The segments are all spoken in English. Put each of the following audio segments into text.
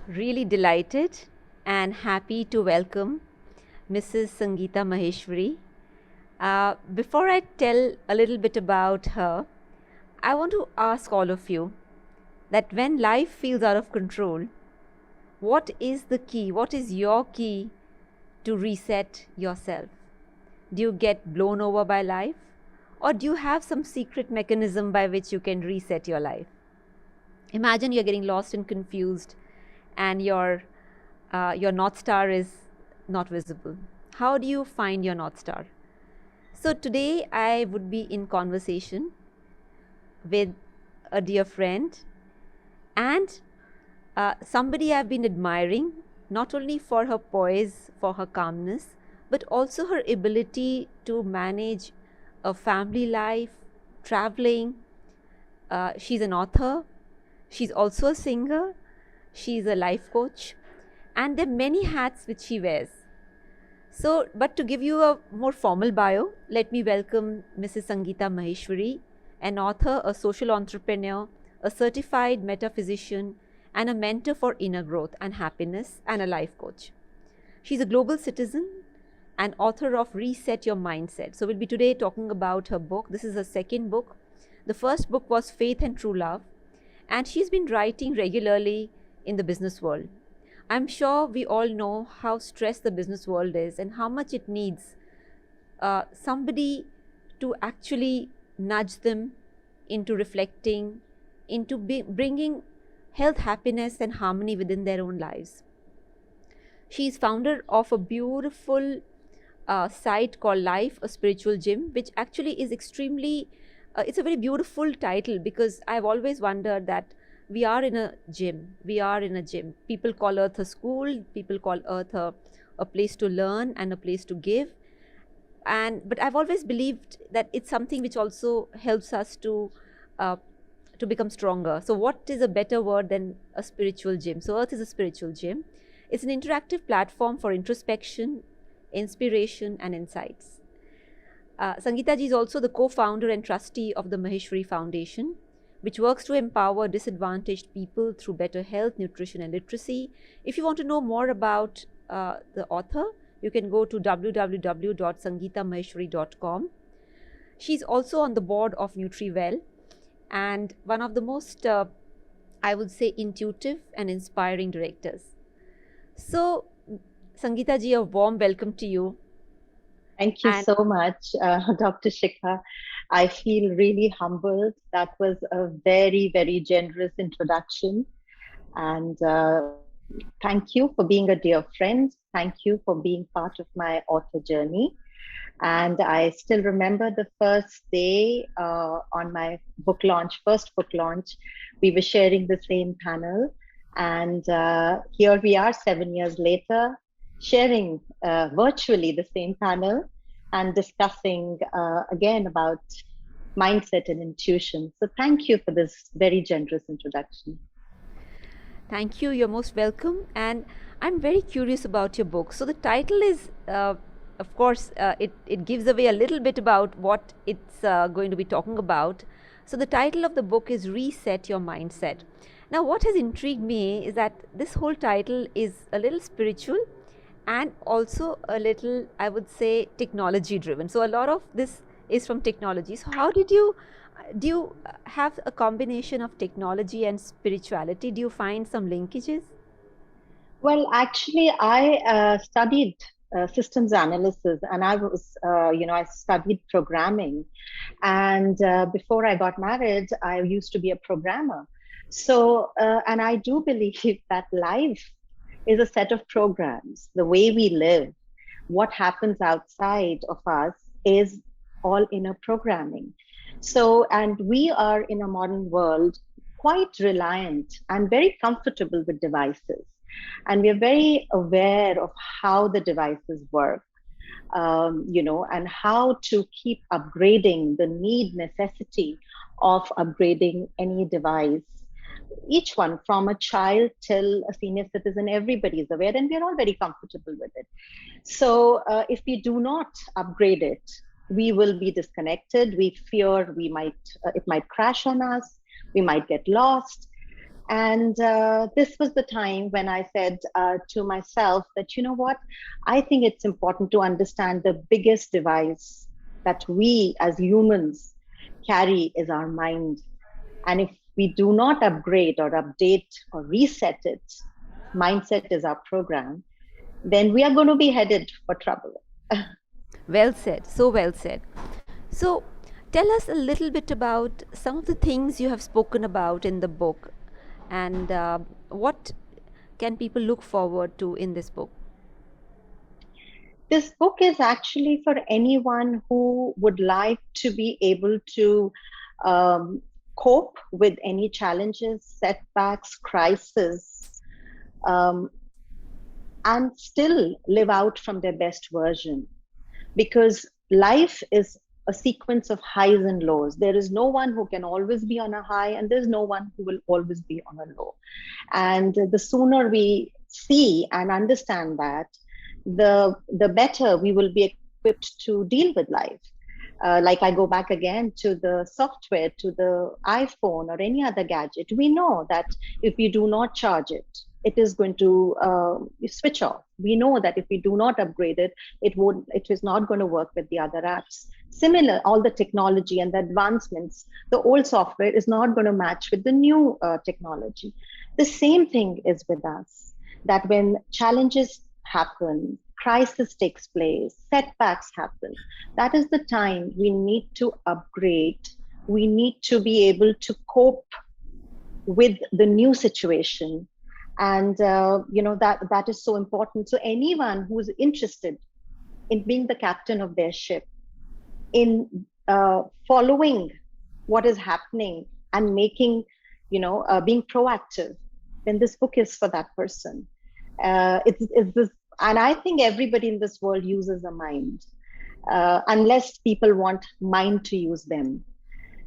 Really delighted and happy to welcome Mrs. Sangeeta Maheshwari. Before I tell a little bit about her, I want to ask all of you that when life feels out of control, what is the key? What is your key to reset yourself? Do you get blown over by life? Or do you have some secret mechanism by which you can reset your life? Imagine you're getting lost and confused and your North Star is not visible. How do you find your North Star? So today I would be in conversation with a dear friend and somebody I've been admiring, not only for her poise, for her calmness, but also her ability to manage a family life, traveling. She's an author, she's also a singer, she's a life coach, and there are many hats which she wears. So, but to give you a more formal bio, let me welcome Mrs. Sangeeta Maheshwari, an author, a social entrepreneur, a certified metaphysician, and a mentor for inner growth and happiness, and a life coach. She's a global citizen and author of Reset Your Mindset. So, we'll be today talking about her book. This is her second book. The first book was Faith and True Love, and she's been writing regularly in the business world. I'm sure we all know how stressed the business world is and how much it needs somebody to actually nudge them into reflecting, into bringing health, happiness, and harmony within their own lives. She's founder of a beautiful site called Life, a Spiritual Gym, which actually is extremely, it's a very beautiful title because I've always wondered that we are in a gym. We are in a gym. People call Earth a school. People call Earth a place to learn and a place to give. But I've always believed that it's something which also helps us to become stronger. So what is a better word than a spiritual gym? So Earth is a spiritual gym. It's an interactive platform for introspection, inspiration, and insights. Sangeeta ji is also the co-founder and trustee of the Maheshwari Foundation, which works to empower disadvantaged people through better health, nutrition, and literacy. If you want to know more about the author, you can go to www.sangeetamaheshwari.com. She's also on the board of Nutriwel and one of the most, I would say, intuitive and inspiring directors. So, Sangeeta ji, a warm welcome to you. Thank you so much, Dr. Shikha. I feel really humbled. That was a very, very generous introduction. And thank you for being a dear friend. Thank you for being part of my author journey. And I still remember the first day on my book launch, first book launch, we were sharing the same panel. And here we are 7 years later, sharing virtually the same panel and discussing again about mindset and intuition. So thank you for this very generous introduction. Thank you. You're most welcome. And I'm very curious about your book. So the title is, of course, it gives away a little bit about what it's going to be talking about. So the title of the book is Reset Your Mindset. Now, what has intrigued me is that this whole title is a little spiritual and also a little, I would say, technology driven. So a lot of this is from technology. So how do you have a combination of technology and spirituality? Do you find some linkages? Well, actually, I studied systems analysis, and I studied programming. And before I got married, I used to be a programmer. So, and I do believe that life is a set of programs. The way we live, what happens outside of us is all inner programming. So, and we are in a modern world quite reliant and very comfortable with devices. And we're very aware of how the devices work, and how to keep upgrading the necessity of upgrading any device. Each one, from a child till a senior citizen, everybody is aware, and we're all very comfortable with it. So if we do not upgrade it, we will be disconnected. We fear it might crash on us. We might get lost. And this was the time when I said to myself that, you know what, I think it's important to understand the biggest device that we as humans carry is our mind. And if we do not upgrade or update or reset it, mindset is our program, then we are going to be headed for trouble. Well said, so well said. So, tell us a little bit about some of the things you have spoken about in the book, and what can people look forward to in this book? This book is actually for anyone who would like to be able to um, cope with any challenges, setbacks, crises, um, and still live out from their best version. Because life is a sequence of highs and lows. There is no one who can always be on a high, and there's no one who will always be on a low. And the sooner we see and understand that, the better we will be equipped to deal with life. Like I go back again to the software, to the iPhone or any other gadget. We know that if we do not charge it, it is going to switch off. We know that if we do not upgrade it, it is not going to work with the other apps. Similar, all the technology and the advancements, the old software is not going to match with the new technology. The same thing is with us, that when challenges happen, crisis takes place, setbacks happen, that is the time we need to upgrade. We need to be able to cope with the new situation. And that is so important. So anyone who's interested in being the captain of their ship, in following what is happening and making, being proactive, then this book is for that person. It's this, and I think everybody in this world uses a mind, unless people want mind to use them.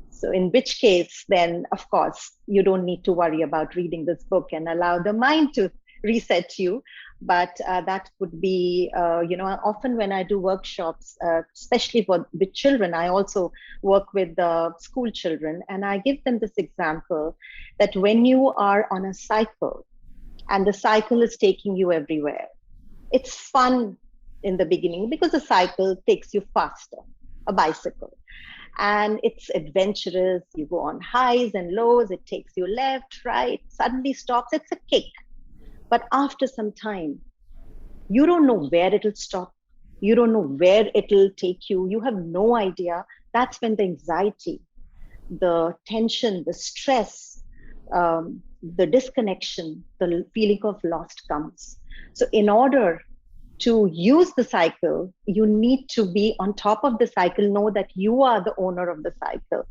So, in which case, then of course, you don't need to worry about reading this book and allow the mind to reset you. But that would be, often when I do workshops, especially with children, I also work with school children, and I give them this example that when you are on a cycle and the cycle is taking you everywhere, it's fun in the beginning because the cycle takes you faster, a bicycle, and it's adventurous. You go on highs and lows, it takes you left, right, suddenly stops. It's a kick. But after some time, you don't know where it'll stop. You don't know where it'll take you. You have no idea. That's when the anxiety, the tension, the stress, the disconnection, the feeling of lost comes. So, in order to use the cycle, you need to be on top of the cycle, know that you are the owner of the cycle.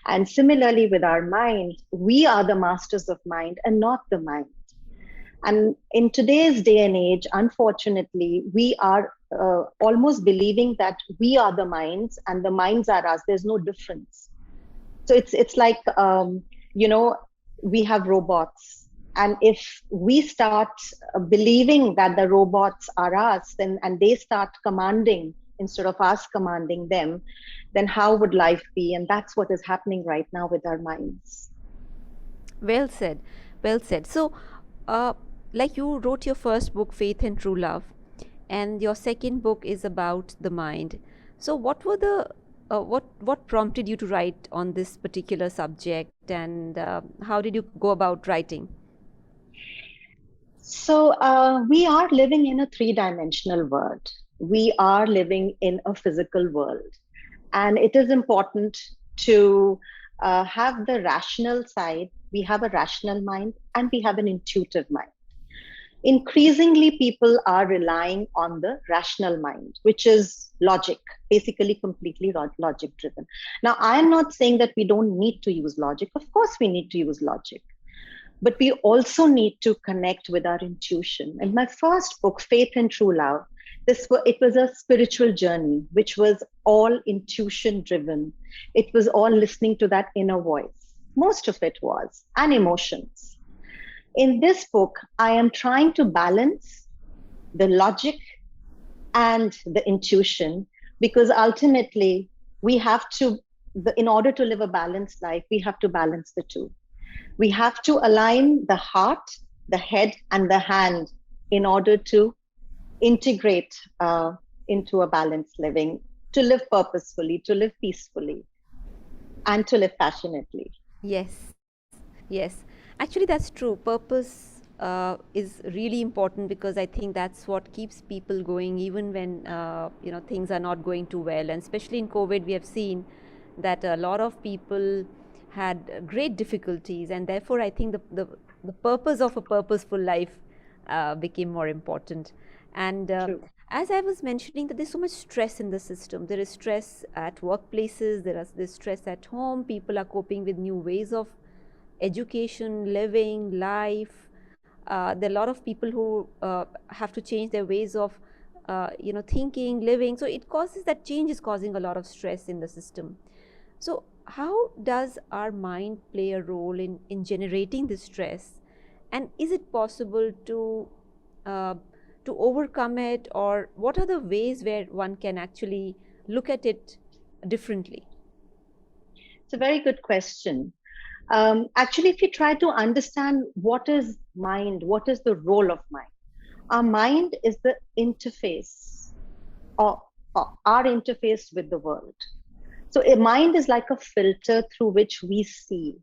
And similarly, with our mind, we are the masters of mind and not the mind. And in today's day and age, unfortunately, we are almost believing that we are the minds and the minds are us. There's no difference. So it's like, we have robots. And if we start believing that the robots are us, then and they start commanding instead of us commanding them, then how would life be? And that's what is happening right now with our minds. Well said, well said. So, uh, like you wrote your first book, Faith and True Love, and your second book is about the mind. So, what were the what prompted you to write on this particular subject, and how did you go about writing? So we are living in a three-dimensional world. We are living in a physical world. And it is important to have the rational side. We have a rational mind and we have an intuitive mind. Increasingly, people are relying on the rational mind, which is logic, basically completely logic driven. Now, I'm not saying that we don't need to use logic. Of course, we need to use logic, but we also need to connect with our intuition. In my first book, Faith and True Love, it was a spiritual journey, which was all intuition driven. It was all listening to that inner voice. Most of it was, and emotions. In this book, I am trying to balance the logic and the intuition, because ultimately we have to, in order to live a balanced life, we have to balance the two. We have to align the heart, the head, and the hand in order to integrate into a balanced living, to live purposefully, to live peacefully, and to live passionately. Yes, yes. Actually, that's true. Purpose is really important because I think that's what keeps people going, even when things are not going too well. And especially in COVID, we have seen that a lot of people had great difficulties, and therefore, I think the purpose of a purposeful life became more important. And True. as I was mentioning, that there's so much stress in the system. There is stress at workplaces. There's stress at home. People are coping with new ways of education, living, life. There are a lot of people who have to change their ways of, thinking, living. So it causes that change is causing a lot of stress in the system. So how does our mind play a role in generating this stress, and is it possible uh, to overcome it, or what are the ways where one can actually look at it differently? It's a very good question. Actually, if you try to understand what is mind, what is the role of mind, our mind is the interface, or, or our interface with the world. So a mind is like a filter through which we see.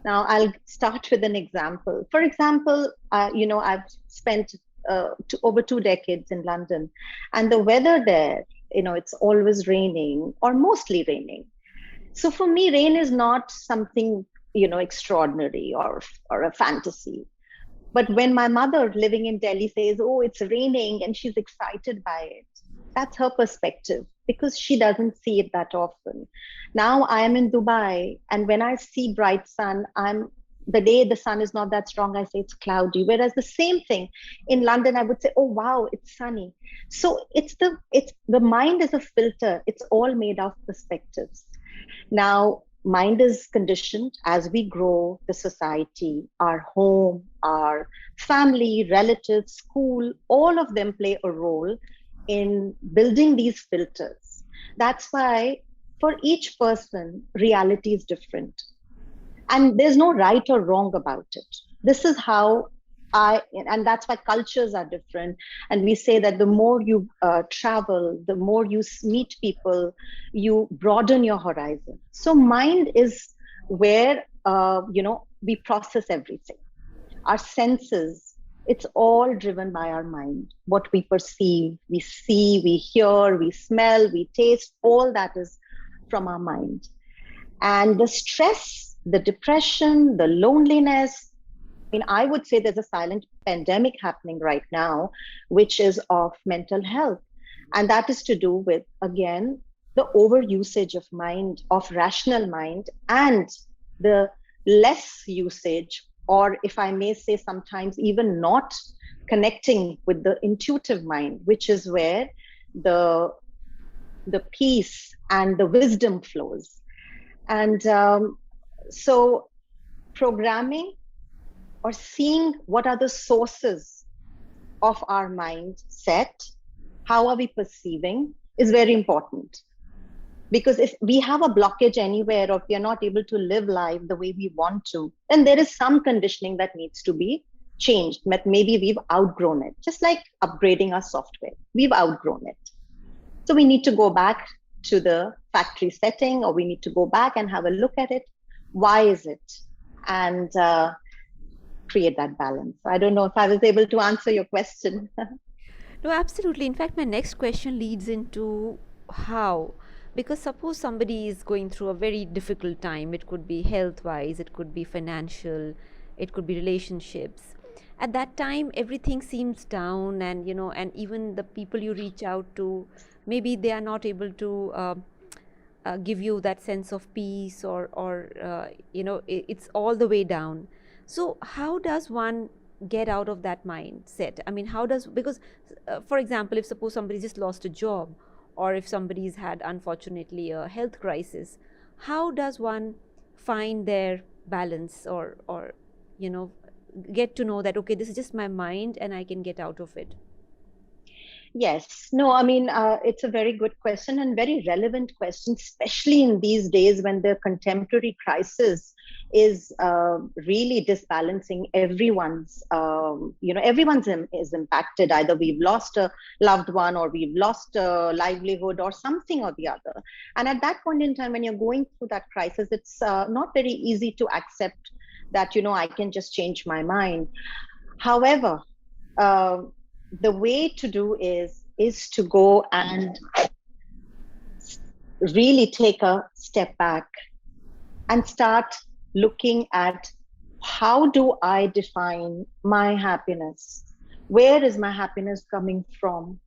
Now, I'll start with an example. For example, I've spent over 2 decades in London, and the weather there, it's always raining or mostly raining. So for me, rain is not something, extraordinary or a fantasy. But when my mother living in Delhi says, "Oh, it's raining," and she's excited by it, that's her perspective because she doesn't see it that often. Now I am in Dubai, and when I see bright sun, the day the sun is not that strong, I say it's cloudy. Whereas the same thing in London, I would say, "Oh wow, it's sunny." So it's the mind is a filter. It's all made of perspectives. Now, mind is conditioned as we grow, the society, our home, our family, relatives, school, all of them play a role in building these filters. That's why for each person, reality is different. And there's no right or wrong about it. This is how and that's why cultures are different. And we say that the more you travel, the more you meet people, you broaden your horizon. So mind is where we process everything. Our senses, it's all driven by our mind. What we perceive, we see, we hear, we smell, we taste, all that is from our mind. And the stress, the depression, the loneliness, I mean, I would say there's a silent pandemic happening right now, which is of mental health. And that is to do with, again, the overusage of mind, of rational mind, and the less usage, or if I may say, sometimes even not connecting with the intuitive mind, which is where the the peace and the wisdom flows. And so programming or seeing what are the sources of our mindset, how are we perceiving, is very important. Because if we have a blockage anywhere or we are not able to live life the way we want to, then there is some conditioning that needs to be changed. Maybe we've outgrown it, just like upgrading our software. We've outgrown it. So we need to go back to the factory setting, or we need to go back and have a look at it. Why is it? And create that balance. I don't know if I was able to answer your question. No, absolutely. In fact, my next question leads into how. Because suppose somebody is going through a very difficult time, it could be health wise, it could be financial, it could be relationships. At that time, everything seems down, and and even the people you reach out to, maybe they are not able to give you that sense of peace, or it's all the way down. So how does one get out of that mindset? I mean, how does, because for example, if suppose somebody just lost a job, or if somebody's had unfortunately a health crisis, how does one find their balance, or you know get to know that, okay, this is just my mind and I can get out of it? Yes, no, I mean, it's a very good question and very relevant question, especially in these days when the contemporary crisis is really disbalancing everyone's, everyone's is impacted. Either we've lost a loved one or we've lost a livelihood or something or the other. And at that point in time, when you're going through that crisis, it's not very easy to accept that, I can just change my mind. However, uh, the way to do is to go and really take a step back and start looking at, how do I define my happiness? Where is my happiness coming from?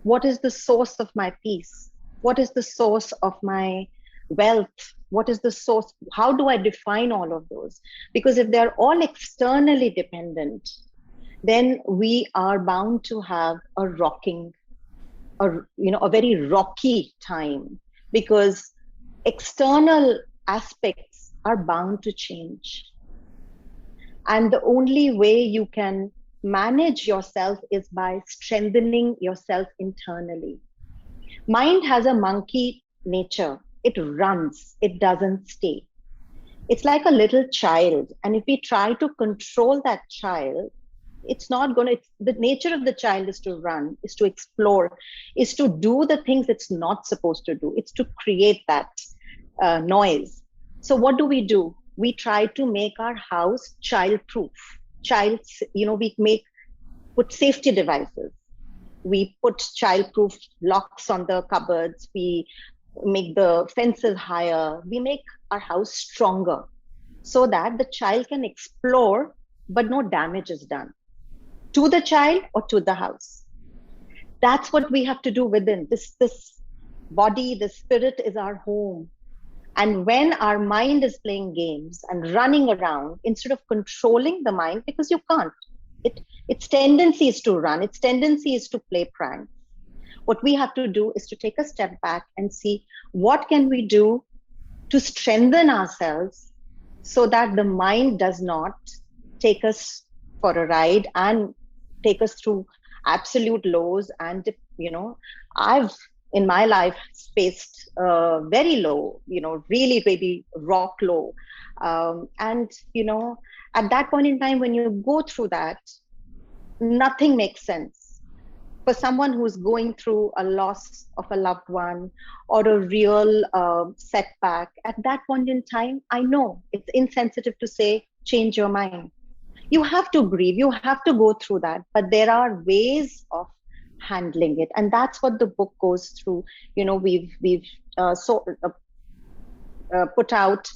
What is the source of my peace? What is the source of my wealth? What is the source? How do I define all of those? Because if they're all externally dependent, then we are bound to have a very rocky time, because external aspects are bound to change. And the only way you can manage yourself is by strengthening yourself internally. Mind has a monkey nature. It runs, it doesn't stay. It's like a little child. And if we try to control that child, it's not going to, the nature of the child is to run, is to explore, is to do the things it's not supposed to do. It's to create that noise. So what do? We try to make our house child proof. We put safety devices. We put child proof locks on the cupboards. We make the fences higher. We make our house stronger so that the child can explore, but no damage is done to the child or to the house. That's what we have to do within. This body, the spirit is our home. And when our mind is playing games and running around, instead of controlling the mind, because you can't, its tendency is to run, its tendency is to play pranks. What we have to do is to take a step back and see, what can we do to strengthen ourselves so that the mind does not take us for a ride and take us through absolute lows. And I've in my life faced very low, really really rock low, and at that point in time, when you go through that, nothing makes sense. For someone who's going through a loss of a loved one or a real setback, at that point in time, I know it's insensitive to say change your mind. You have to grieve, you have to go through that, but there are ways of handling it, and that's what the book goes through. We've put out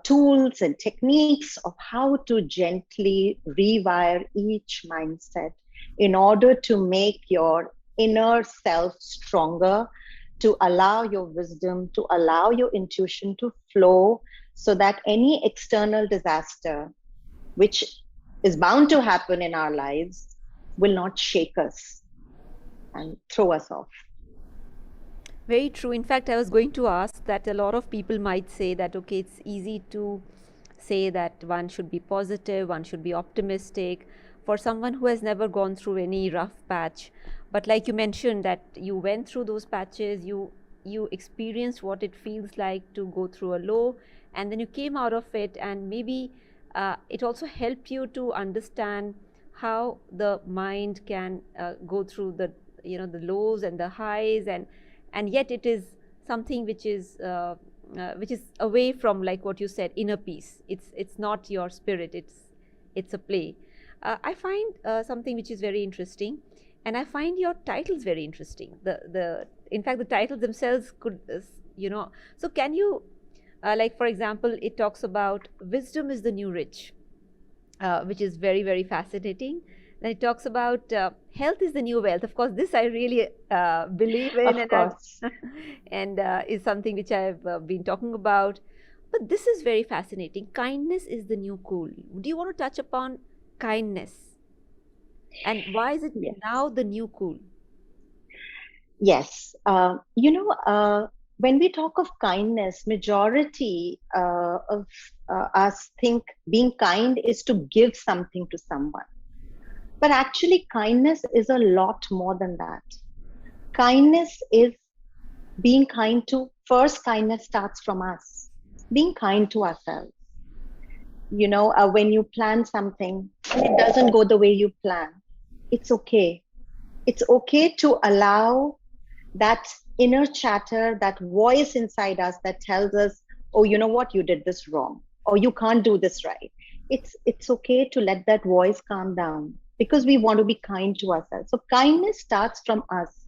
tools and techniques of how to gently rewire each mindset in order to make your inner self stronger, to allow your wisdom, to allow your intuition to flow, so that any external disaster, which is bound to happen in our lives, will not shake us and throw us off. Very true. In fact, I was going to ask that a lot of people might say that, okay, it's easy to say that one should be positive, one should be optimistic for someone who has never gone through any rough patch. But like you mentioned, that you went through those patches, you experienced what it feels like to go through a low, and then you came out of it, and maybe it also helped you to understand how the mind can go through the the lows and the highs, and yet it is something which is away from, like what you said, inner peace. It's not your spirit, it's a play. I find something which is very interesting, and I find your titles very interesting. The in fact, the titles themselves could so can you like, for example, it talks about wisdom is the new rich, which is very very fascinating. Then it talks about health is the new wealth. Of course, this I really believe in, Of and course. and is something which I've been talking about. But this is very fascinating. Kindness is the new cool. Do you want to touch upon kindness, and why is it Yes. now the new cool? Yes. When we talk of kindness, majority of us think being kind is to give something to someone. But actually, kindness is a lot more than that. Kindness is being kind to, first, kindness starts from us, being kind to ourselves. When you plan something and it doesn't go the way you plan, it's okay. It's okay to allow that inner chatter, that voice inside us that tells us, oh, you know what, you did this wrong, or you can't do this right. It's okay to let that voice calm down, because we want to be kind to ourselves. So kindness starts from us.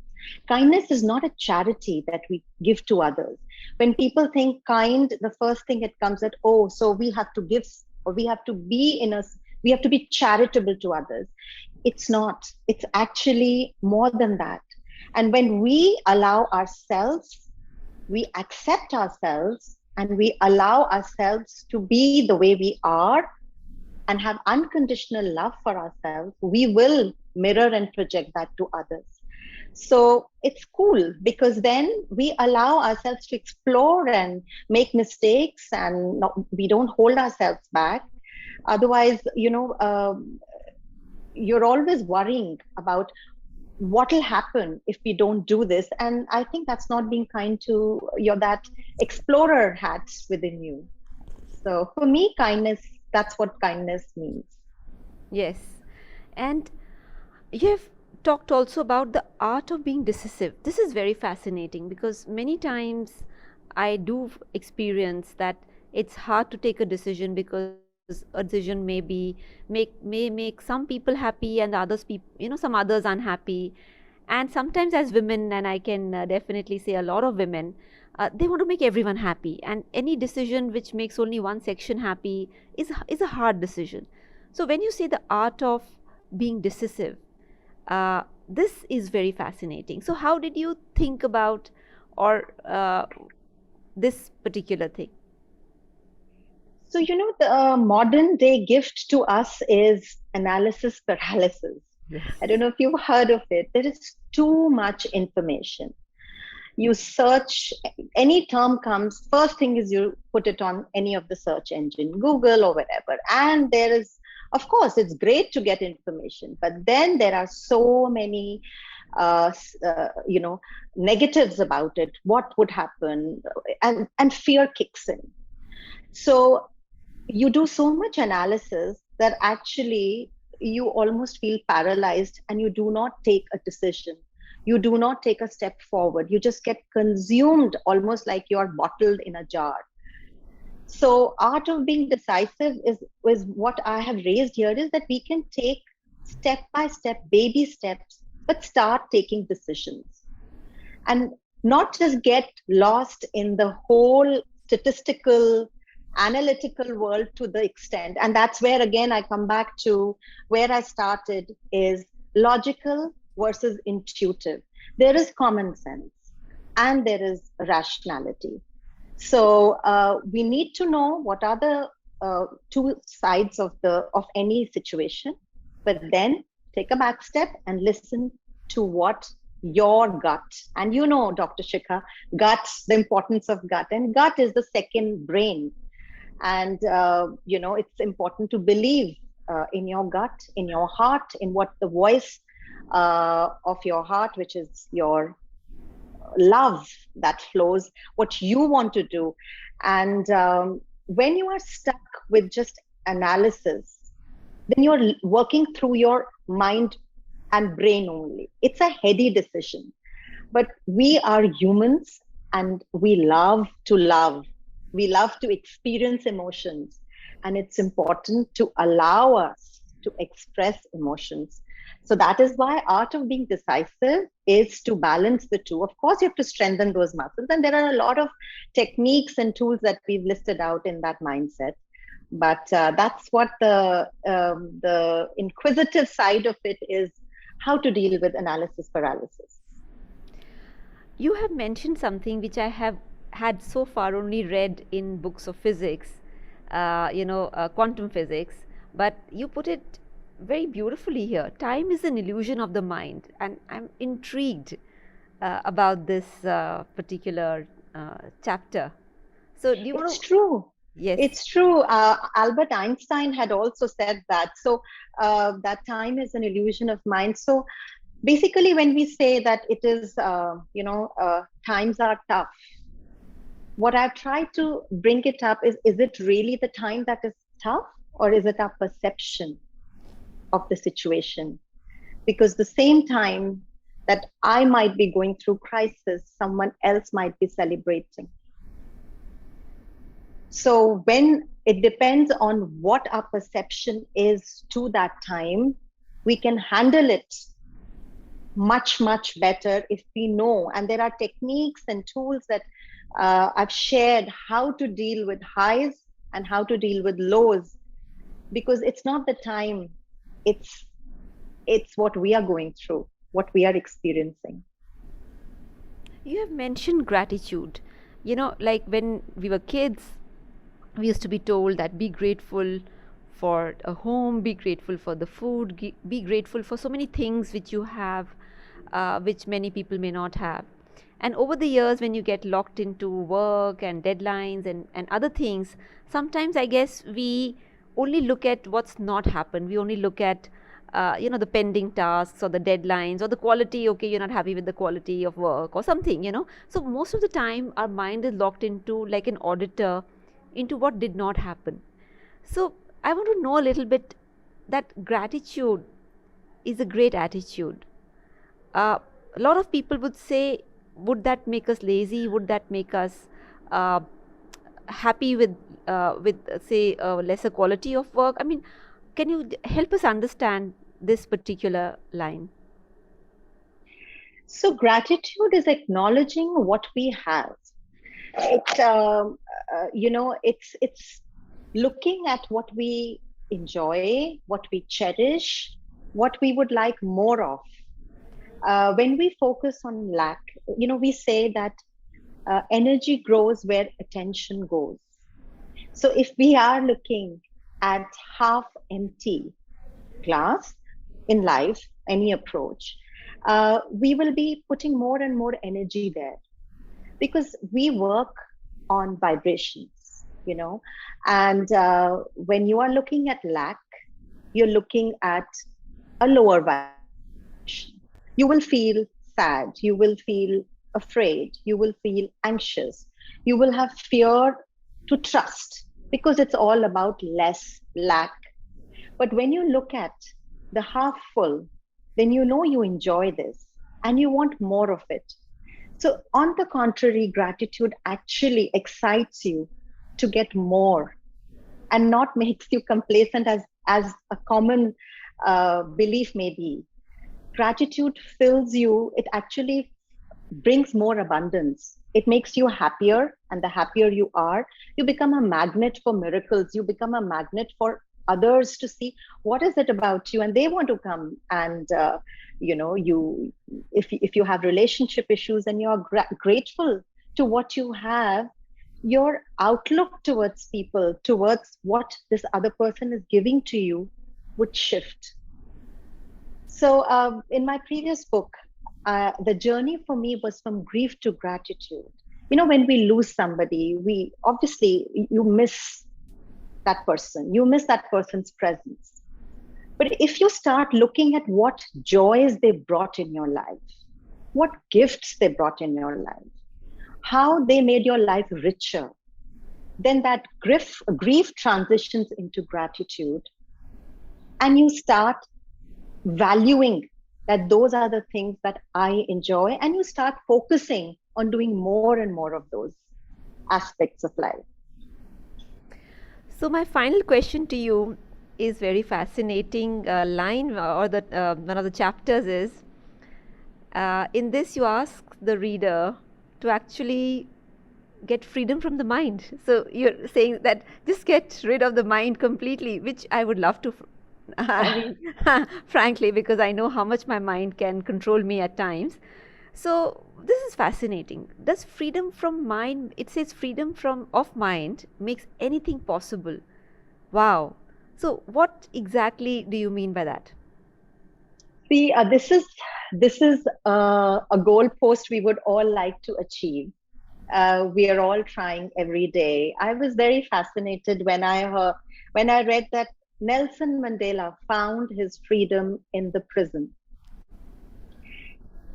Kindness is not a charity that we give to others. When people think kind, the first thing it comes at, oh, so we have to give, or we have to be in us, we have to be charitable to others. It's not. It's actually more than that. And when we allow ourselves, we accept ourselves, and we allow ourselves to be the way we are and have unconditional love for ourselves, we will mirror and project that to others. So it's cool, because then we allow ourselves to explore and make mistakes, and we don't hold ourselves back. Otherwise, you're always worrying about what will happen if we don't do this. And I think that's not being kind to your that explorer hat within you. So for me, kindness, that's what kindness means. Yes. And you have talked also about the art of being decisive. This is very fascinating because many times I do experience that it's hard to take a decision because a decision may make some people happy and some others unhappy. And sometimes as women, and I can definitely say a lot of women, they want to make everyone happy, and any decision which makes only one section happy is a hard decision. So when you say the art of being decisive, this is very fascinating. So how did you think about or this particular thing? So, the modern day gift to us is analysis paralysis. Yes. I don't know if you've heard of it. There is too much information. You search, any term comes, first thing is you put it on any of the search engine, Google or whatever. And there is, of course, it's great to get information, but then there are so many, negatives about it. What would happen? And fear kicks in. So you do so much analysis that actually you almost feel paralyzed, and you do not take a decision. You do not take a step forward. You just get consumed, almost like you're bottled in a jar. So art of being decisive is what I have raised here, is that we can take step by step, baby steps, but start taking decisions, and not just get lost in the whole statistical analytical world to the extent. And that's where, again, I come back to where I started, is logical versus intuitive. There is common sense and there is rationality. So we need to know what are the two sides of any situation, but then take a back step and listen to what your gut. And Dr. Shikha, gut, the importance of gut, and gut is the second brain. And it's important to believe in your gut, in your heart, in what the voice of your heart, which is your love that flows, what you want to do. And when you are stuck with just analysis, then you're working through your mind and brain only. It's a heady decision. But we are humans, and we love to love. We love to experience emotions. And it's important to allow us to express emotions. So that is why art of being decisive is to balance the two. Of course, you have to strengthen those muscles. And there are a lot of techniques and tools that we've listed out in that mindset. But that's what the inquisitive side of it is, how to deal with analysis paralysis. You have mentioned something which I have had so far only read in books of physics, quantum physics, but you put it very beautifully here. Time is an illusion of the mind, and I'm intrigued about this particular chapter. So, do you want It's to? true. Yes. It's true. Albert Einstein had also said that. So that time is an illusion of mind. So basically, when we say that it is, times are tough, what I've tried to bring it up is it really the time that is tough, or is it our perception of the situation? Because the same time that I might be going through crisis, someone else might be celebrating. So when it depends on what our perception is to that time, we can handle it much, much better if we know. And there are techniques and tools that I've shared how to deal with highs and how to deal with lows, because it's not the time, it's what we are going through, what we are experiencing. You have mentioned gratitude. Like when we were kids, we used to be told that be grateful for a home, be grateful for the food, be grateful for so many things which you have, which many people may not have. And over the years, when you get locked into work and deadlines and other things, sometimes I guess we only look at what's not happened. We only look at the pending tasks or the deadlines or the quality. Okay, you're not happy with the quality of work or something. So most of the time our mind is locked into, like an auditor, into what did not happen. So I want to know a little bit that gratitude is a great attitude. uh, a lot of people would say, would that make us lazy? Would that make us uh, happy with say lesser quality of work? I mean, can you help us understand this particular line? So gratitude is acknowledging what we have. It, it's looking at what we enjoy, what we cherish, what we would like more of. When we focus on lack, we say that energy grows where attention goes. So if we are looking at half empty glass in life, any approach, we will be putting more and more energy there, because we work on vibrations, and when you are looking at lack, you're looking at a lower vibration. You will feel sad, you will feel afraid, you will feel anxious, you will have fear to trust, because it's all about less, lack. But when you look at the half full, then you know you enjoy this and you want more of it. So, on the contrary, gratitude actually excites you to get more, and not makes you complacent, as a common belief may be. Gratitude fills you, it actually brings more abundance. It makes you happier, and the happier you are, you become a magnet for miracles. You become a magnet for others to see what is it about you, and they want to come. And you, if you have relationship issues and you're grateful to what you have, your outlook towards people, towards what this other person is giving to you, would shift. So, in my previous book, the journey for me was from grief to gratitude. When we lose somebody, we obviously, you miss that person, you miss that person's presence. But if you start looking at what joys they brought in your life, what gifts they brought in your life, how they made your life richer, then that grief transitions into gratitude, and you start valuing that those are the things that I enjoy, and you start focusing on doing more and more of those aspects of life. So my final question to you is very fascinating line, or the one of the chapters is, in this you ask the reader to actually get freedom from the mind. So you're saying that just get rid of the mind completely, which I would love to. I mean, frankly, because I know how much my mind can control me at times. So this is fascinating. Does freedom from mind? It says freedom from of mind makes anything possible. Wow. So what exactly do you mean by that? See, this is a goal post we would all like to achieve. We are all trying every day. I was very fascinated when I read that Nelson Mandela found his freedom in the prison.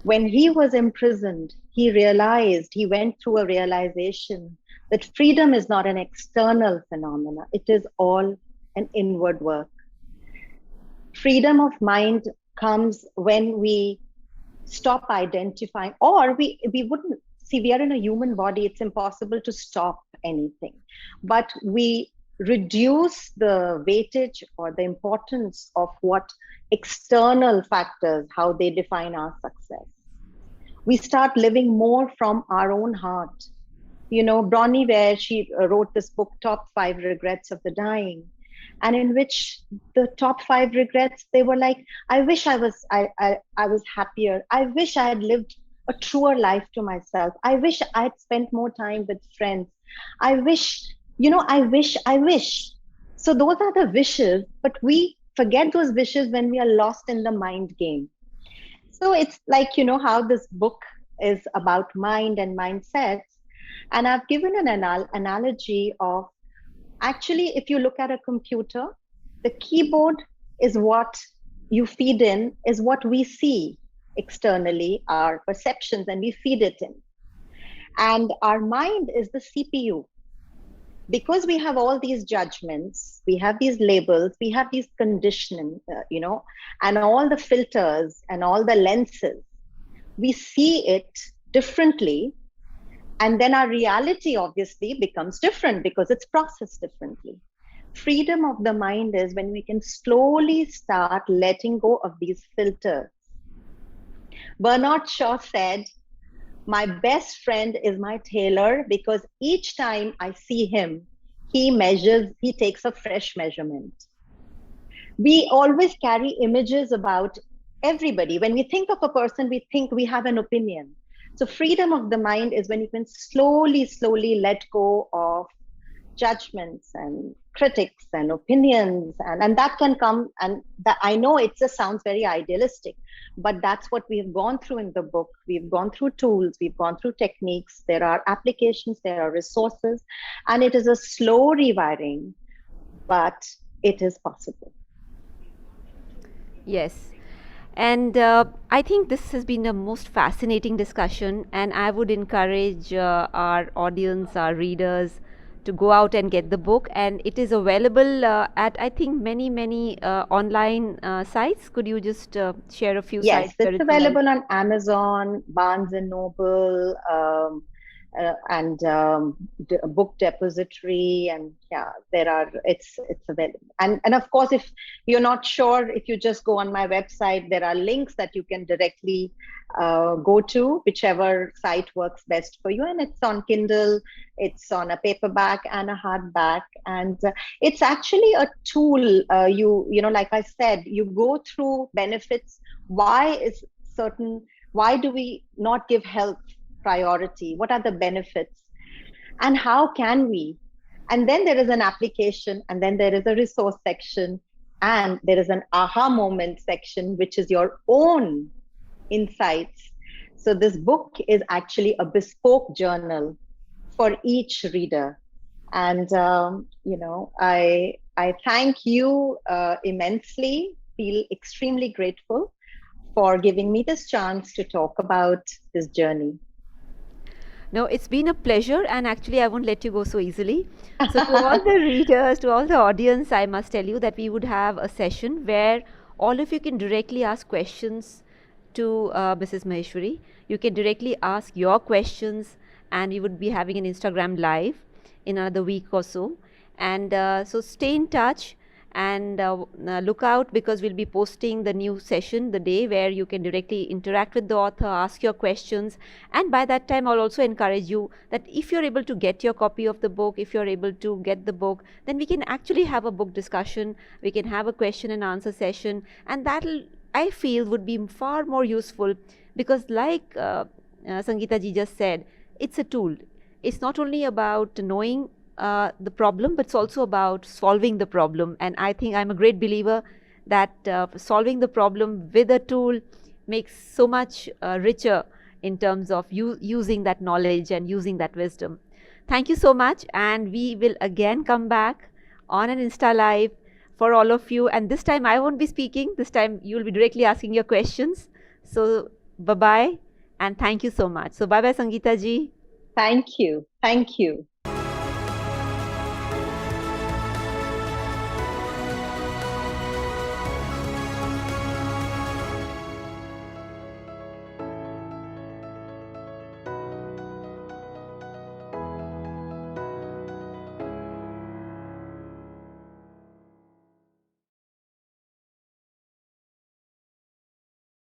When he was imprisoned, he went through a realization that freedom is not an external phenomena, it is all an inward work. Freedom of mind comes when we stop identifying, or we wouldn't see, we are in a human body, it's impossible to stop anything, but we reduce the weightage or the importance of what external factors, how they define our success. We start living more from our own heart. You know, Bronnie Ware, she wrote this book, Top 5 Regrets of the Dying, and in which the top 5 regrets, they were like, I wish I was happier. I wish I had lived a truer life to myself. I wish I'd spent more time with friends. I wish, I wish. So those are the wishes, but we forget those wishes when we are lost in the mind game. So it's like, how this book is about mind and mindsets. And I've given an analogy of, actually, if you look at a computer, the keyboard is what you feed in, is what we see externally, our perceptions, and we feed it in. And our mind is the CPU. Because we have all these judgments, we have these labels, we have these conditioning, and all the filters and all the lenses, we see it differently. And then our reality obviously becomes different because it's processed differently. Freedom of the mind is when we can slowly start letting go of these filters. Bernard Shaw said, my best friend is my tailor because each time I see him, he takes a fresh measurement. We always carry images about everybody. When we think of a person, we think we have an opinion. So freedom of the mind is when you can slowly let go of judgments and critics and opinions, and that can come, and that, I know it just sounds very idealistic, but that's what we've gone through in the book. We've gone through tools, we've gone through techniques, there are applications, there are resources, and it is a slow rewiring, but it is possible. Yes. And I think this has been a most fascinating discussion, and I would encourage our audience, our readers, to go out and get the book. And it is available at, I think, many online sites. Could you just share a few Yes, sites where it's it's available? available on Amazon, Barnes and Noble, and Book Depository, and yeah, it's available. And of course, if you're not sure, if you just go on my website, there are links that you can directly go to, whichever site works best for you. And it's on Kindle, it's on a paperback and a hardback, and it's actually a tool. Like I said, you go through benefits. Why do we not give health priority? What are the benefits? And how can we? And then there is an application, and then there is a resource section, and there is an aha moment section, which is your own insights. So this book is actually a bespoke journal for each reader. And, I thank you immensely, feel extremely grateful for giving me this chance to talk about this journey. No, it's been a pleasure, and actually, I won't let you go so easily. So, to all the readers, to all the audience, I must tell you that we would have a session where all of you can directly ask questions to Mrs. Maheshwari. You can directly ask your questions, and we would be having an Instagram live in another week or so. And so, stay in touch and look out, because we'll be posting the new session the day where you can directly interact with the author, ask your questions. And by that time, I'll also encourage you that if you're able to get your copy of the book, if you're able to get the book, then we can actually have a book discussion, we can have a question and answer session, and that'll, I feel, would be far more useful, because like Sangeeta ji just said, it's a tool. It's not only about knowing the problem, but it's also about solving the problem. And I think I'm a great believer that solving the problem with a tool makes so much richer in terms of using that knowledge and using that wisdom. Thank you so much, and we will again come back on an Insta Live for all of you. And this time I won't be speaking, this time you will be directly asking your questions. So, bye bye, and thank you so much. So, bye bye, Sangeeta ji. Thank you. Thank you.